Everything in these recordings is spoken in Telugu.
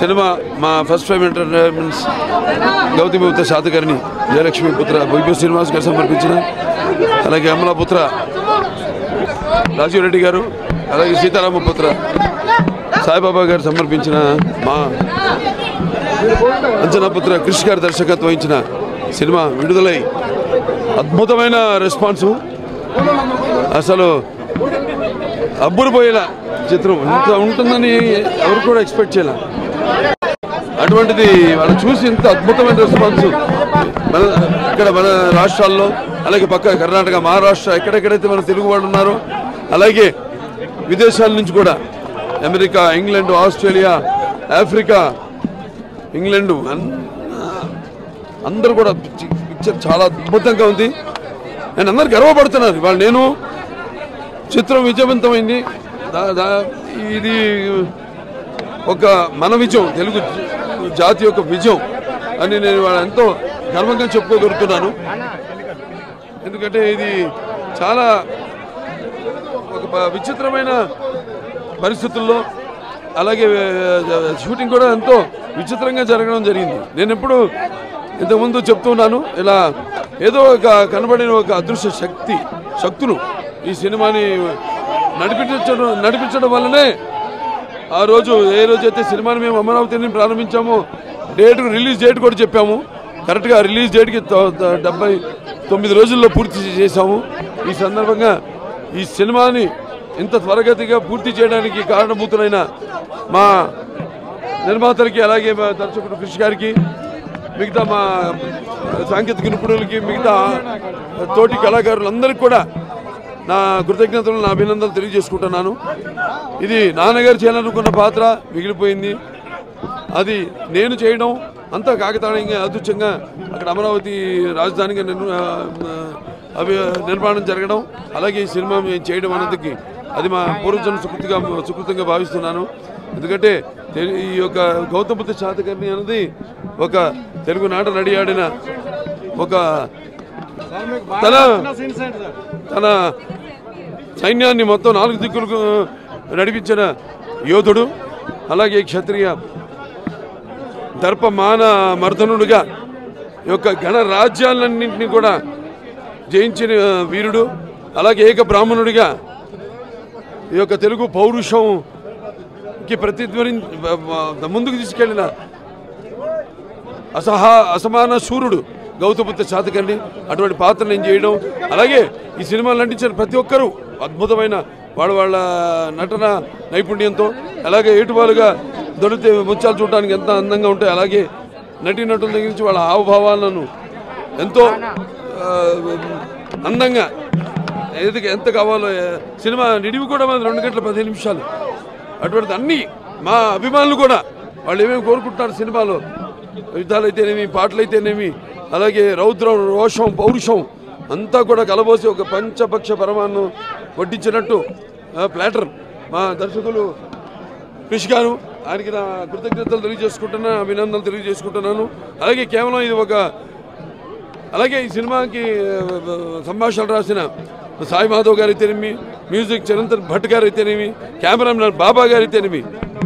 సినిమా మా first time entertainments Gautamiputra Satakarni Jayalakshmi పుత్ర వైభవ్ శ్రీనివాస్ గారు సమర్పించిన, అలాగే అమలాపుత్ర రాజీవ్ రెడ్డి గారు, అలాగే సీతారామపుత్ర సాయిబాబా గారు సమర్పించిన, మా అంజనాపుత్ర కృషి గారు దర్శకత్వం వహించిన సినిమా విడుదలై అద్భుతమైన రెస్పాన్సు. అసలు అబ్బురుపోయేలా చిత్రం ఇంత ఉంటుందని ఎవరు కూడా ఎక్స్పెక్ట్ చేయాల. అటువంటిది వాళ్ళు చూసి ఇంత అద్భుతమైన రెస్పాన్స్ ఇక్కడ మన రాష్ట్రాల్లో, అలాగే పక్క కర్ణాటక, మహారాష్ట్ర, ఎక్కడెక్కడైతే మన తెలుగు వాళ్ళు ఉన్నారో, అలాగే విదేశాల నుంచి కూడా America, England, Australia, Africa, England అందరూ కూడా పిక్చర్ చాలా అద్భుతంగా ఉంది. నేను అందరు గర్వపడుతున్నారు. ఇవాళ నేను చిత్రం విజయవంతమైంది. ఇది ఒక మన విజయం, తెలుగు జాతి యొక్క విజయం అని నేను వాళ్ళ ఎంతో గర్వంగా చెప్పుకోగలుగుతున్నాను. ఎందుకంటే ఇది చాలా ఒక విచిత్రమైన పరిస్థితుల్లో, అలాగే షూటింగ్ కూడా ఎంతో విచిత్రంగా జరగడం జరిగింది. నేను ఎప్పుడు ఇంతకుముందు చెప్తున్నాను, ఇలా ఏదో ఒక కనబడిన ఒక అదృశ్య శక్తులు ఈ సినిమాని నడిపించడం వల్లనే ఆ రోజు ఏ రోజైతే సినిమాని మేము అమరావతిని ప్రారంభించామో రిలీజ్ డేట్ కూడా చెప్పాము. కరెక్ట్గా రిలీజ్ డేట్కి 79 రోజుల్లో పూర్తి చేశాము. ఈ సందర్భంగా ఈ సినిమాని ఇంత త్వరగతిగా పూర్తి చేయడానికి కారణభూతులైన మా నిర్మాతలకి, అలాగే మా దర్శకుడు కృషి గారికి, మిగతా మా సాంకేతిక నిపుణులకి, మిగతా తోటి కళాకారులందరికీ కూడా నా కృతజ్ఞతలు, నా అభినందనలు తెలియజేసుకుంటున్నాను. ఇది నాన్నగారు చేయాలనుకున్న పాత్ర మిగిలిపోయింది. అది నేను చేయడం అంతా కాకతాళీయంగా, అదృష్టంగా అక్కడ అమరావతి రాజధానిగా నిర్మాణం జరగడం, అలాగే ఈ సినిమా చేయడం అన్నదికి అది మా పూర్వజన్మ సుకృతంగా భావిస్తున్నాను. ఎందుకంటే ఈ యొక్క గౌతమిపుత్ర శాతకర్ణి అనేది ఒక తెలుగు నాట నడియాడిన ఒక తన సైన్యాన్ని మొత్తం 4 దిక్కులకు నడిపించిన యోధుడు, అలాగే క్షత్రియ దర్పమాన మర్దనుడుగా ఈ యొక్క గణరాజ్యాలన్నింటినీ కూడా జయించిన వీరుడు, అలాగే ఏక బ్రాహ్మణుడిగా ఈ యొక్క తెలుగు పౌరుషంకి ముందుకు తీసుకెళ్లిన అసమాన సూర్యుడు గౌతమిపుత్ర శాతకర్ణి. అటువంటి పాత్ర నేను చేయడం, అలాగే ఈ సినిమాలు నటించిన ప్రతి ఒక్కరూ అద్భుతమైన వాళ్ళ నటన నైపుణ్యంతో, అలాగే ఏటువాలుగా దొరికితే ముత్యాలు చూడడానికి ఎంత అందంగా ఉంటాయి, అలాగే నటీనటుల దగ్గర నుంచి వాళ్ళ హావభావాలను ఎంతో అందంగా ఎంత కావాలో సినిమా నిడివి కూడా మన 2 గంటల 15 నిమిషాలు. అటువంటిది అన్నీ మా అభిమానులు కూడా వాళ్ళు ఏమేమి కోరుకుంటున్నారు సినిమాలో, యుద్ధాలు అయితేనేమి, పాటలు అయితేనేమి, అలాగే రౌద్రం, రోషం, పౌరుషం అంతా కూడా కలబోసి ఒక పంచపక్ష పరమాన్నం వడ్డించినట్టు ప్లాటర్ మా దర్శకులు కృషి గారు, ఆయనకి నా కృతజ్ఞతలు తెలియజేసుకుంటున్నాను, అభినందనలు తెలియజేసుకుంటున్నాను. అలాగే కేవలం ఇది అలాగే ఈ సినిమాకి సంభాషణలు రాసిన సాయి మాధవ్ గారు అయితేనేమి, మ్యూజిక్ చిరంతన్ భట్ గారు అయితేనేమి, కెమెరామెన్ బాబా గారు అయితేనేమి,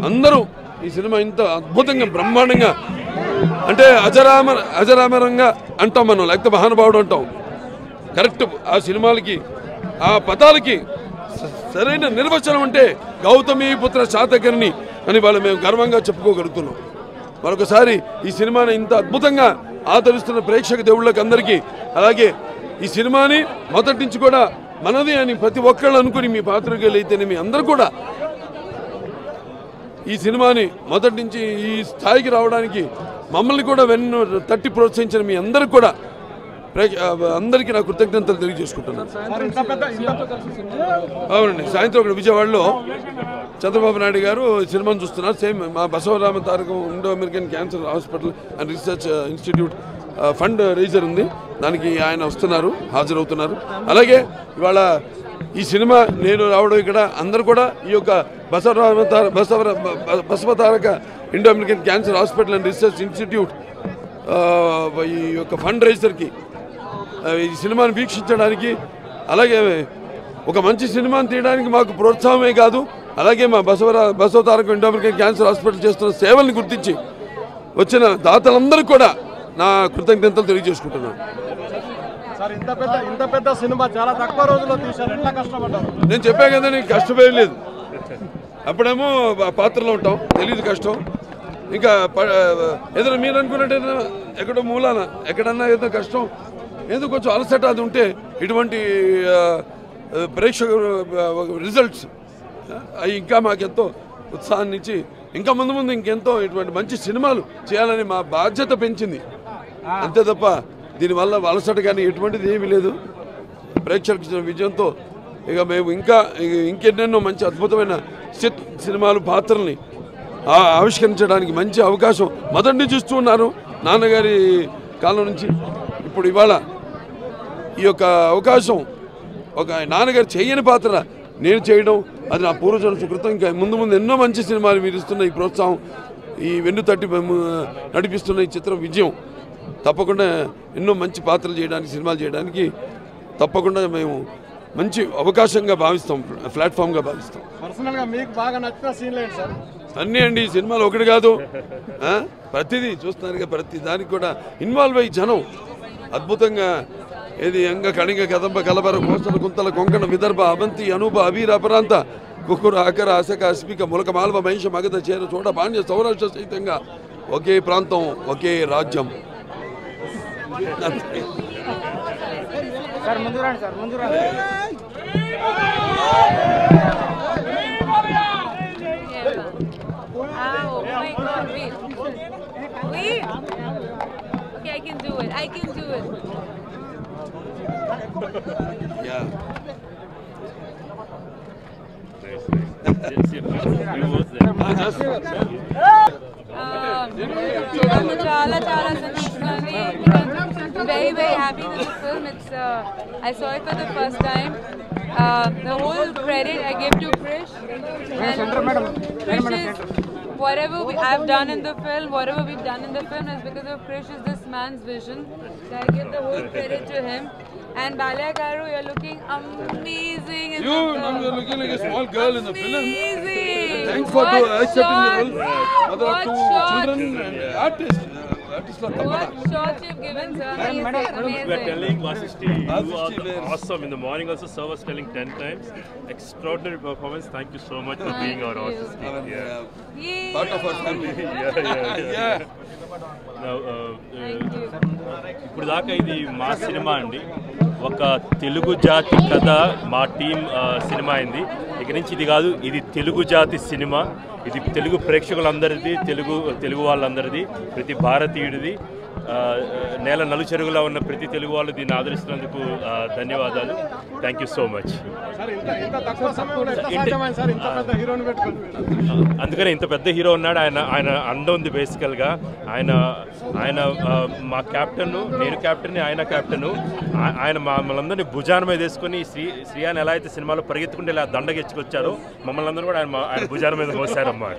అందరూ ఈ సినిమా ఇంత అద్భుతంగా బ్రహ్మాండంగా, అంటే అజరామరంగా అంటాం మనం, లేకపోతే మహానుభావుడు అంటాం. కరెక్ట్ ఆ సినిమాలకి, ఆ పదాలకి సరైన నిర్వచనం అంటే గౌతమిపుత్ర శాతకర్ణి అని వాళ్ళు మేము గర్వంగా చెప్పుకోగలుగుతున్నాం. మరొకసారి ఈ సినిమాని ఇంత అద్భుతంగా ఆదరిస్తున్న ప్రేక్షక దేవుళ్ళకి అందరికీ, అలాగే ఈ సినిమాని మొదటి నుంచి కూడా మనది అని ప్రతి ఒక్కళ్ళు అనుకుని మీ పాత్రికేయులు అయితేనే మీ అందరూ కూడా ఈ సినిమాని మొదటి నుంచి ఈ స్థాయికి రావడానికి మమ్మల్ని కూడా తట్టి ప్రోత్సహించిన మీ అందరికీ కూడా అందరికీ నా కృతజ్ఞతలు తెలియజేసుకుంటున్నాను. అవునండి, సాయంత్రం ఒకటి విజయవాడలో చంద్రబాబు నాయుడు గారు సినిమాను చూస్తున్నారు. సేమ్ మా Basavarama Tarakam Indo American cancer hospital and research institute fund raiser ఉంది, దానికి ఆయన వస్తున్నారు, హాజరవుతున్నారు. అలాగే ఇవాళ ఈ సినిమా నేను రావడం ఇక్కడ అందరూ కూడా ఈ యొక్క Basava Taraka Indo American cancer hospital and research institute ఈ యొక్క ఫండ్ రైజర్కి ఈ సినిమాను వీక్షించడానికి, అలాగే ఒక మంచి సినిమాను తీయడానికి మాకు ప్రోత్సాహమే కాదు, అలాగే మా బసవ తారక ఇండోమెరికన్ క్యాన్సర్ హాస్పిటల్ చేస్తున్న సేవల్ని గుర్తించి వచ్చిన దాతలందరూ కూడా నా కృతజ్ఞతలు తెలియజేసుకుంటున్నాను. ఇంత పెద్ద సినిమా చాలా తక్కువ రోజుల్లో తీశారు, ఎట్లా కష్టపడ్డారు? నేను చెప్పా కదా, నీకు కష్టమేం లేదు. అప్పుడేమో పాత్రలో ఉంటాం, తెలియదు కష్టం. ఇంకా ఏదైనా మీరు అనుకున్నట్టు ఎక్కడో మూలాన ఎక్కడన్నా ఏదో కష్టం, ఏదో కొంచెం అలసట అది ఉంటే ఇటువంటి ప్రేక్షకుల రిజల్ట్స్ అవి ఇంకా మాకెంతో ఉత్సాహాన్ని ఇచ్చి ఇంకా ముందు ఇంకెంతో ఇటువంటి మంచి సినిమాలు చేయాలని మా బాధ్యత పెంచింది. అంతే తప్ప దీనివల్ల అలసట కానీ ఎటువంటిది ఏమీ లేదు. ప్రేక్షకులకు ఇచ్చిన విజయంతో ఇక మేము ఇంకెన్నెన్నో మంచి అద్భుతమైన సినిమాలు పాత్రల్ని ఆవిష్కరించడానికి మంచి అవకాశం మొదటి నుంచి చూస్తూ ఉన్నారు నాన్నగారి కాలం నుంచి. ఇప్పుడు ఇవాళ ఈ యొక్క అవకాశం ఒక నాన్నగారు చేయని పాత్ర నేను చేయడం అది నా పూర్వజన్మ సుకృతం. ఇంకా ముందు ఎన్నో మంచి సినిమాలు మీరు ఇస్తున్న ఈ ప్రోత్సాహం, ఈ వెన్ను తట్టి నడిపిస్తున్న ఈ చిత్రం విజయం తప్పకుండా ఎన్నో మంచి పాత్రలు చేయడానికి, సినిమాలు చేయడానికి తప్పకుండా మేము మంచి అవకాశంగా భావిస్తాం, ప్లాట్ఫామ్గా భావిస్తాం. పర్సనల్గా మీకు బాగా నచ్చిన సీన్లు ఏంటి సార్? అన్నీ అండి, సినిమాలు ఒకటి కాదు, ప్రతిదీ చూస్తున్నారు. ప్రతి దానికి కూడా ఇన్వాల్వ్ అయ్యి జనం అద్భుతంగా ఏది అంగ కణిగ కదంబ కలబర కోసల కుంతల కొంకణ విదర్భ అవంతి అనూప అబీర అపరాంత కుకుర అకర అసక అస్మిక ములక మాల్వ మహిష మగధ చేర చోట పాండ్య సౌరాష్ట్ర సహితంగా ఒకే ప్రాంతం ఒకే రాజ్యం. Very happy with the film. I saw it for the first time. The whole credit I give to Krish. Krish is whatever I've done in the film, whatever we've done in the film is because of Krish is this man's vision. So I give the whole credit to him. And Balya Garu, you're looking amazing in the film. You're looking like a small girl in the film. Amazing. Thanks for accepting the role. Mother of two children and artist. What shots you've given, sir? Amazing. We are telling Vasishti, you are awesome. In the morning also, sir was telling 10 times. Extraordinary performance. Thank you so much for being our artist. Part of our family. Yeah. Now, ఇప్పుడు దాకా ఇది మా సినిమా అండి, ఒక తెలుగు జాతి కథ మా టీం సినిమా అయింది. ఇక నుంచి ఇది కాదు, ఇది తెలుగు జాతి సినిమా. ఇది తెలుగు ప్రేక్షకులందరిది, తెలుగు వాళ్ళందరిది, ప్రతి భారతీయుడిది. నేల నలుచెరుగులా ఉన్న ప్రతి తెలుగు వాళ్ళు దీన్ని ఆదరిస్తున్నందుకు ధన్యవాదాలు. Thank you so much. అందుకనే ఇంత పెద్ద హీరో ఉన్నాడు. ఆయన అండ ఉంది బేసికల్గా. ఆయన మా కెప్టెన్, నేను కెప్టెన్, ఆయన కెప్టెన్. ఆయన మమ్మల్ని అందరినీ భుజాన మీద వేసుకొని శ్రీయాన్ ఎలా అయితే సినిమాలో పరిగెత్తుకుంటే ఇలా దండగెచ్చుకొచ్చారో మమ్మల్ని అందరూ కూడా ఆయన భుజాన మీద మోసారమ్మా.